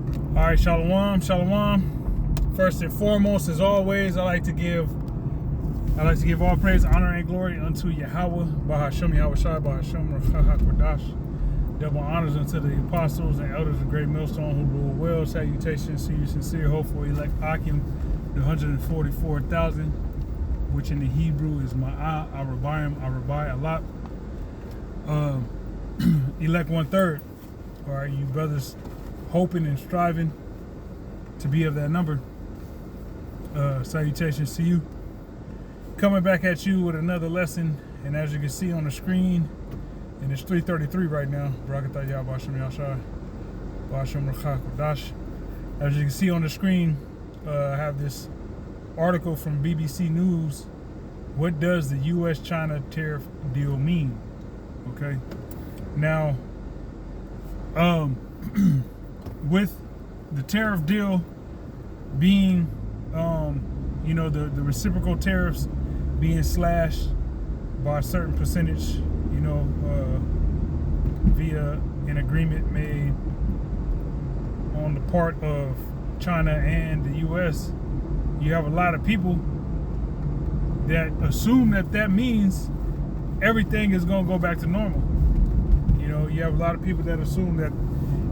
All right, shalom, shalom. First and foremost, as always, I like to give all praise, honor, and glory unto Yahweh, Bahashem Yahweh Shai, Bahashem Rachah Kodash. Double honors unto the apostles and elders of Great Millstone who rule well. Salutations to you, sincere, hopeful, elect Akim, the 144,000, which in the Hebrew is Ma'ah, Arabayim, Arabai, Alap. Elect 1/3. All right, you brothers hoping and striving to be of that number. Salutations to you. Coming back at you with another lesson, and as you can see on the screen, and it's 3:33 right now. As you can see on the screen, I have this article from BBC News. What does the U.S.-China tariff deal mean? Okay, now, with the tariff deal being, the reciprocal tariffs being slashed by a certain percentage, via an agreement made on the part of China and the U.S., you have a lot of people that assume that means everything is going to go back to normal. You have a lot of people that assume that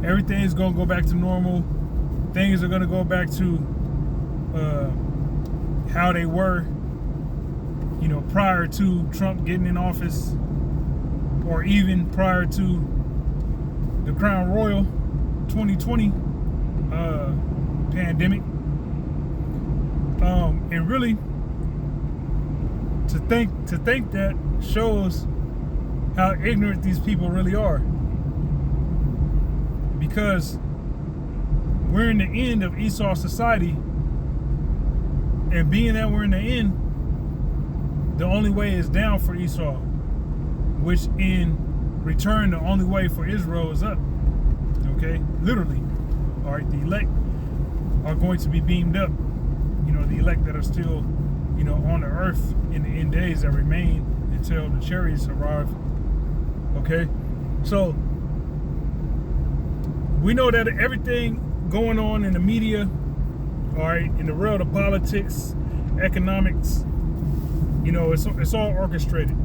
everything is going to go back to normal. Things are going to go back to how they were, prior to Trump getting in office, or even prior to the Crown Royal 2020 pandemic. And really, to think that shows how ignorant these people really are. Because we're in the end of Esau society, and being that we're in the end, the only way is down for Esau, which in return, the only way for Israel is up. Okay, literally. All right, the elect are going to be beamed up. The elect that are still, on the earth in the end days that remain until the chariots arrive. Okay, so we know that everything going on in the media, all right, in the world of politics, economics, it's all orchestrated.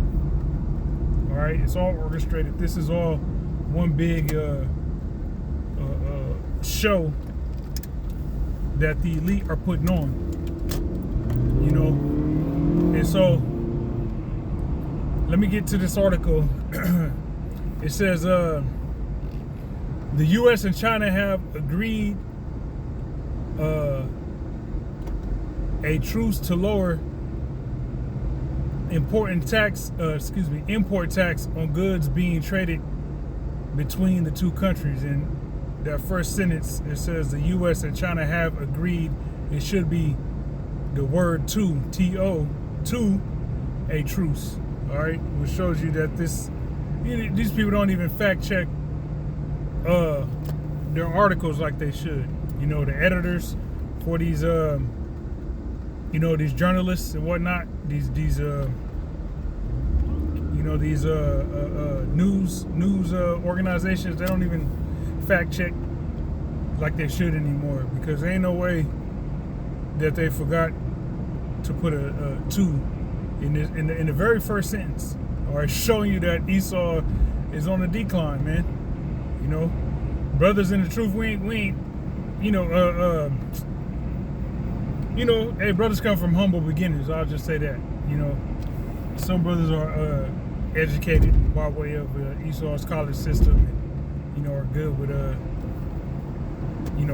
All right, it's all orchestrated. This is all one big show that the elite are putting on. And so let me get to this article. It says the U.S. and China have agreed a truce to lower import tax on goods being traded between the two countries. And that first sentence, it says the U.S. and China have agreed. It should be the word to, T-O, to a truce. All right, which shows you that these people don't even fact check their articles like they should. The editors for these these journalists and whatnot, these news organizations, they don't even fact check like they should anymore, because there ain't no way that they forgot to put a to in the very first sentence, all right, showing you that Esau is on the decline, man. Brothers in the truth, we ain't hey, brothers come from humble beginnings. I'll just say that. Some brothers are educated by way of Esau's college system, and are good with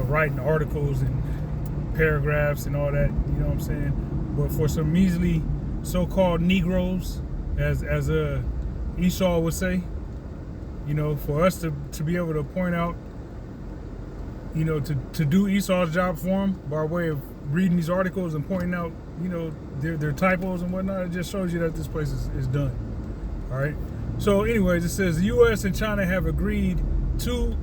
writing articles and paragraphs and all that. You know what I'm saying? But for some measly so-called Negroes, as Esau would say, for us to be able to point out, to do Esau's job for him by way of reading these articles and pointing out, their typos and whatnot, it just shows you that this place is done. All right. So anyways, it says the U.S. and China have agreed to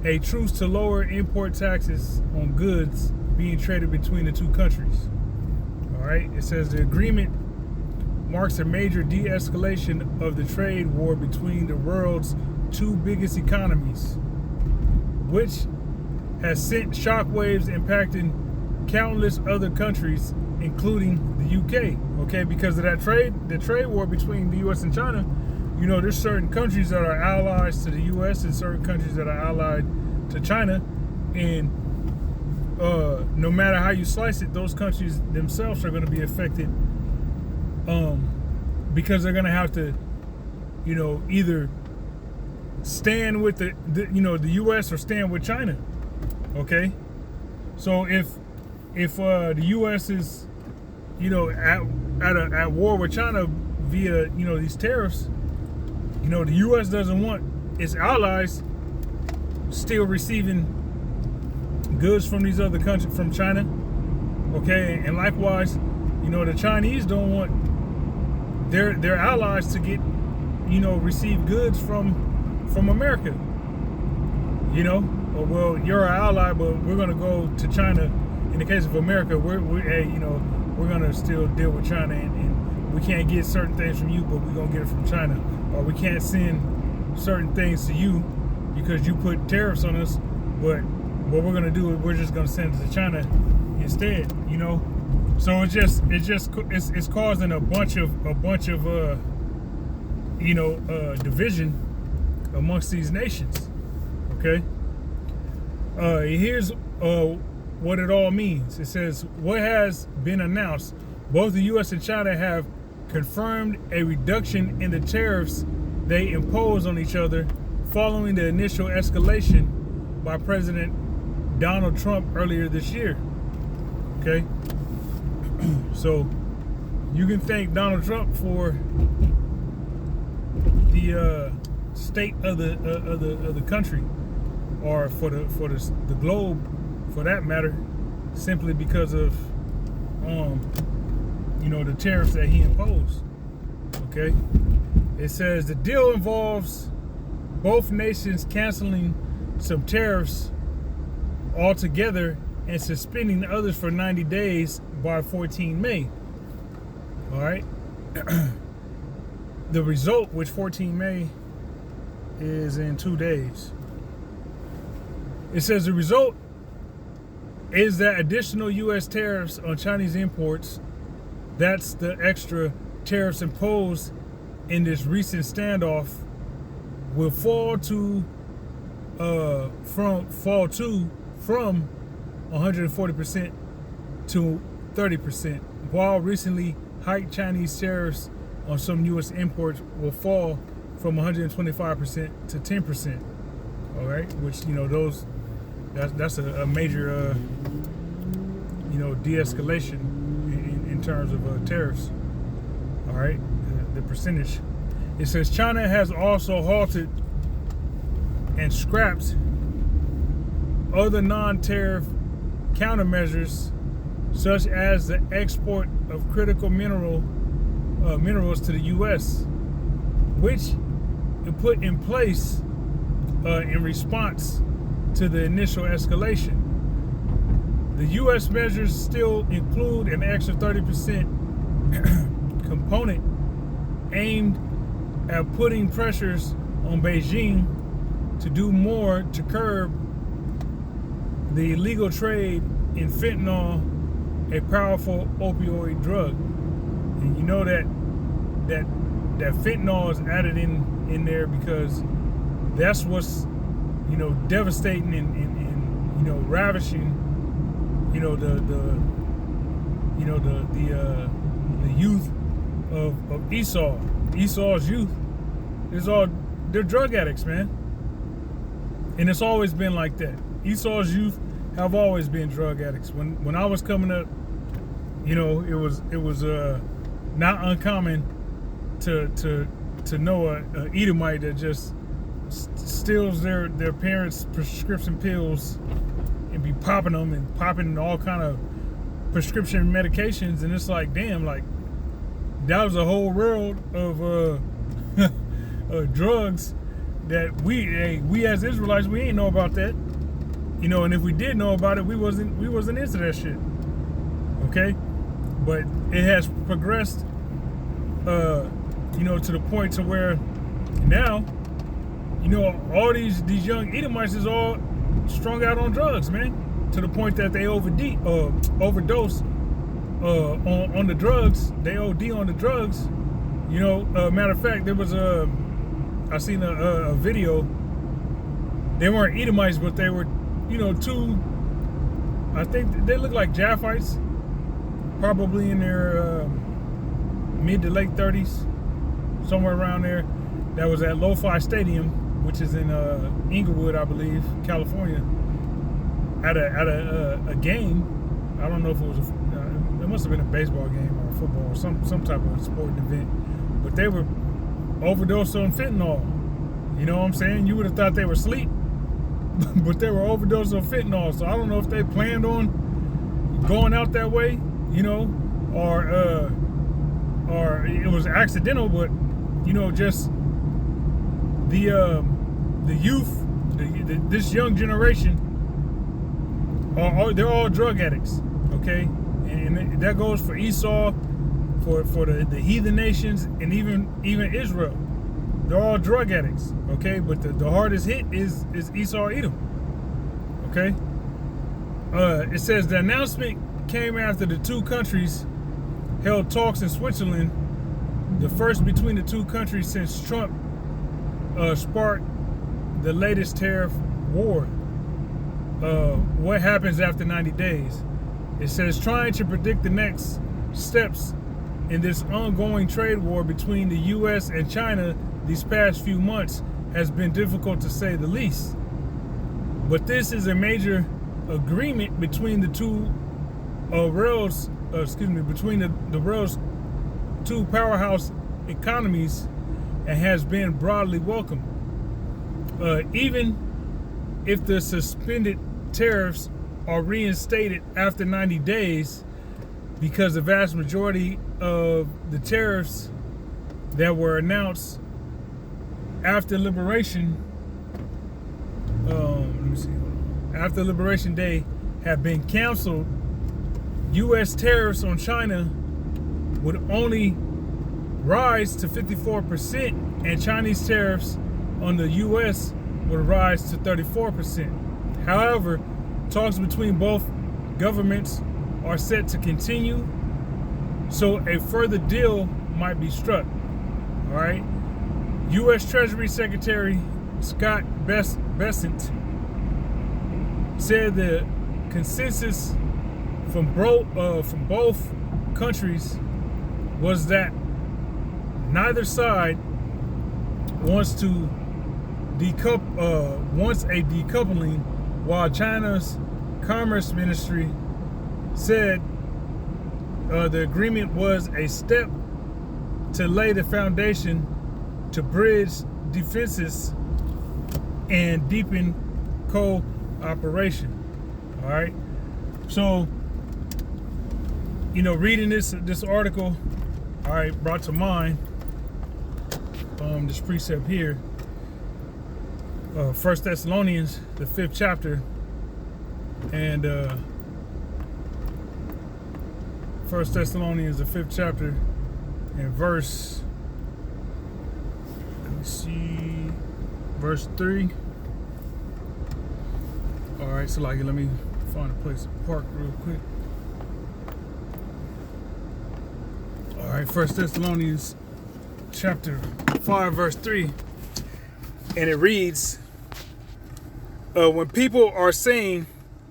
a truce to lower import taxes on goods being traded between the two countries. All right. It says the agreement marks a major de-escalation of the trade war between the world's two biggest economies, which has sent shockwaves impacting countless other countries, including the UK. Okay, because of that the trade war between the U.S. and China. You know, there's certain countries that are allies to the U.S. and certain countries that are allied to China, and no matter how you slice it, those countries themselves are going to be affected, because they're going to have to, you know, either stand with the U.S. or stand with China. Okay, so if the U.S. is, you know, at war with China via, you know, these tariffs, you know, the U.S. doesn't want its allies still receiving goods from these other countries, from China. Okay, and likewise, you know, the Chinese don't want their allies to get, you know, receive goods from America. You know, or, well, you're our ally, but we're gonna go to China. In the case of America, hey, you know, we're gonna still deal with China, and we can't get certain things from you, but we're gonna get it from China. Or we can't send certain things to you because you put tariffs on us, but what we're gonna do is we're just gonna send it to China instead. You know, so it's causing a bunch of you know, division amongst these nations. Okay. Here's what it all means. It says, what has been announced, both the U.S. and China have confirmed a reduction in the tariffs they impose on each other following the initial escalation by President Donald Trump earlier this year. Okay. So you can thank Donald Trump for the state of the country, or for the globe, for that matter, simply because of you know, the tariffs that he imposed. Okay, it says the deal involves both nations canceling some tariffs altogether and suspending the others for 90 days by 14 May. All right. The result, which 14 May is in 2 days. It says the result is that additional U.S. tariffs on Chinese imports, that's the extra tariffs imposed in this recent standoff, will fall from 140% to 30%, while recently hiked Chinese tariffs on some U.S. imports will fall from 125% to 10%. All right, which, you know, that's a major you know, de-escalation in terms of tariffs. All right, the percentage. It says China has also halted and scrapped other non-tariff countermeasures, such as the export of critical minerals to the U.S., which it put in place in response to the initial escalation. The U.S. measures still include an extra 30% component aimed at putting pressures on Beijing to do more to curb the illegal trade in fentanyl, a powerful opioid drug. And you know that fentanyl is added in there because that's what's, you know, devastating and you know, ravishing, you know, the youth of Esau's youth. They're drug addicts, man. And it's always been like that. Esau's youth have always been drug addicts. When I was coming up, you know, it was not uncommon to know a Edomite that just steals their parents' prescription pills and be popping them and popping all kind of prescription medications, and it's like, damn, like that was a whole world of drugs that we as Israelites, we ain't know about that, you know, and if we did know about it, we wasn't into that shit. Okay, but it has progressed, you know, to the point to where now, you know, all these young Edomites is all strung out on drugs, man, to the point that they overdose on the drugs. They OD on the drugs. You know, matter of fact, there was I seen a video. They weren't Edomites, but they were, you know, two. I think they look like Japhites, probably in their mid to late 30s, somewhere around there. That was at Lo-Fi Stadium, which is in Inglewood, I believe, California. At a game. I don't know if it was it must have been a baseball game or a football or some type of sporting event. But they were overdosed on fentanyl. You know what I'm saying? You would have thought they were asleep, but they were overdosed on fentanyl. So I don't know if they planned on going out that way, you know, or it was accidental. But you know, just the youth, this young generation, they're all drug addicts. Okay, and that goes for Esau, for the heathen nations, and even Israel. They're all drug addicts, okay? But the hardest hit is Esau, Edom, okay? It says the announcement came after the two countries held talks in Switzerland, the first between the two countries since Trump sparked the latest tariff war. What happens after 90 days? It says trying to predict the next steps in this ongoing trade war between the U.S. and China these past few months has been difficult to say the least. But this is a major agreement between the two between the world's two powerhouse economies, and has been broadly welcomed. Even if the suspended tariffs are reinstated after 90 days, because the vast majority of the tariffs that were announced after Liberation, after Liberation Day have been canceled, U.S. tariffs on China would only rise to 54%, and Chinese tariffs on the U.S. would rise to 34%. However, talks between both governments are set to continue, so a further deal might be struck. All right. U.S. Treasury Secretary Scott Bessent said the consensus from both countries was that neither side wants a decoupling, while China's Commerce Ministry said the agreement was a step to lay the foundation to bridge defenses and deepen cooperation. All right. So, you know, reading this article, all right, brought to mind this precept here, 1 Thessalonians, the 5th chapter, and 1 Thessalonians, the 5th chapter, and verse, let me see, verse 3. All right, so let me find a place to park real quick. All right, 1 Thessalonians chapter 5, verse 3. And it reads, when people are saying,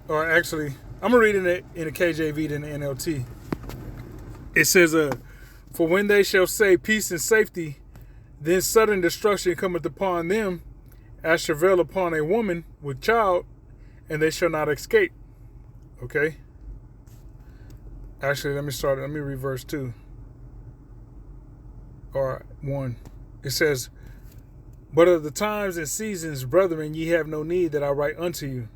or actually, I'm going to read it in the KJV than the NLT. It says, for when they shall say peace and safety, then sudden destruction cometh upon them, as travail upon a woman with child, and they shall not escape. Okay? Actually, let me read verse 2. Or 1. It says, but of the times and seasons, brethren, ye have no need that I write unto you.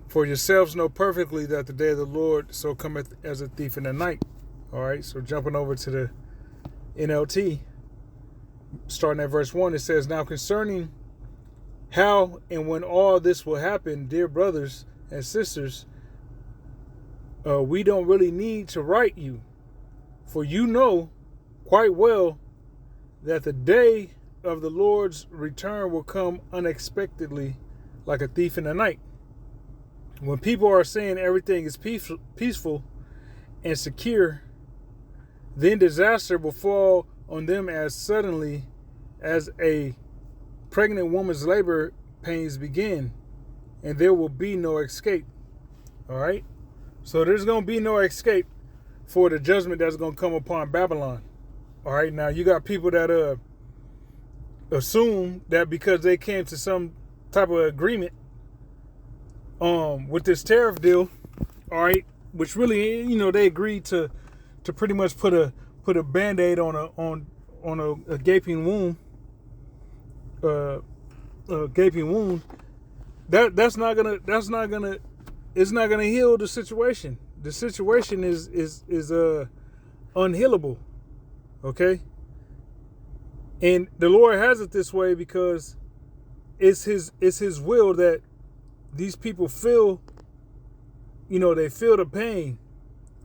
For yourselves know perfectly that the day of the Lord so cometh as a thief in the night. All right, so jumping over to the NLT, starting at verse 1, it says, now concerning how and when all this will happen, dear brothers and sisters, we don't really need to write you, for you know quite well that the day of the Lord's return will come unexpectedly like a thief in the night. When people are saying everything is peaceful and secure, then disaster will fall on them as suddenly as a pregnant woman's labor pains begin, and there will be no escape. All right? So there's going to be no escape for the judgment that's going to come upon Babylon. All right? Now, you got people that assume that because they came to some type of agreement with this tariff deal, all right, which really, they agreed to pretty much put a Band-Aid on a gaping wound, gaping wound. It's not gonna heal the situation. The situation is unhealable. Okay? And the Lord has it this way because it's his will that these people feel, they feel the pain.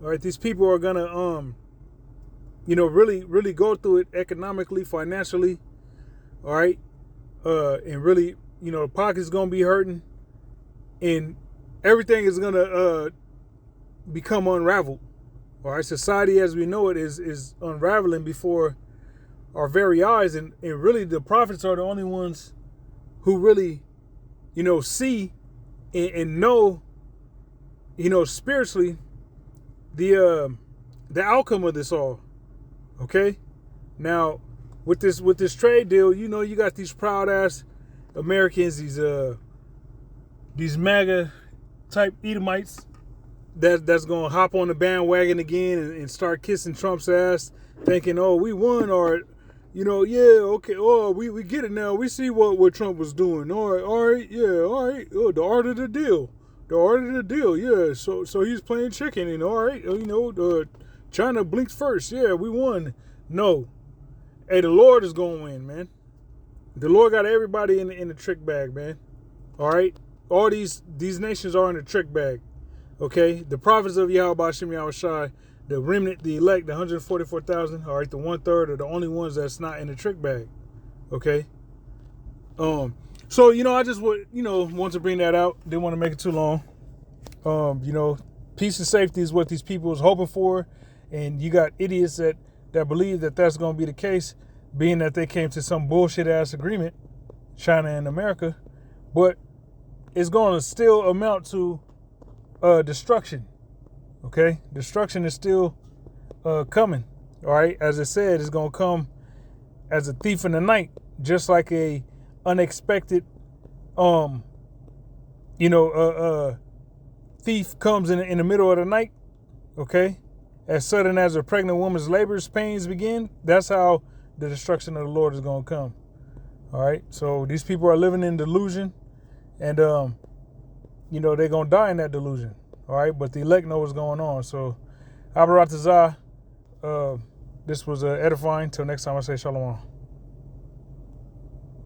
All right, these people are gonna really go through it economically, financially. All right, and really, the pocket's gonna be hurting, and everything is gonna become unraveled. All right, society as we know it is unraveling before our very eyes, and really the prophets are the only ones who really, see and know, spiritually the outcome of this all. Okay, now with this trade deal, you got these proud ass Americans, these MAGA type Edomites that's gonna hop on the bandwagon again and start kissing Trump's ass, thinking, oh, we won, or yeah, okay, oh, we get it now. We see what Trump was doing. All right, yeah, all right. Oh, the art of the deal. Yeah. So he's playing chicken, and all right, China blinks first. Yeah, we won. No, hey, the Lord is gonna win, man. The Lord got everybody in the trick bag, man. All right, all these nations are in the trick bag. Okay, the prophets of Yahweh Ba'ashem Yahweh Shai, the remnant, the elect, the 144,000, all right, the 1/3 are the only ones that's not in the trick bag. Okay. So, I just would, want to bring that out. Didn't want to make it too long. Peace and safety is what these people is hoping for. And you got idiots that believe that that's going to be the case, being that they came to some bullshit ass agreement, China and America. But it's going to still amount to destruction. Okay, destruction is still coming. All right, as I said, it's gonna come as a thief in the night, just like a unexpected, thief comes in the middle of the night. Okay, as sudden as a pregnant woman's labor's pains begin, that's how the destruction of the Lord is gonna come. All right, so these people are living in delusion, and they're gonna die in that delusion. All right, but the elect know what's going on. So, Abaratazah, this was edifying. Till next time, I say shalom.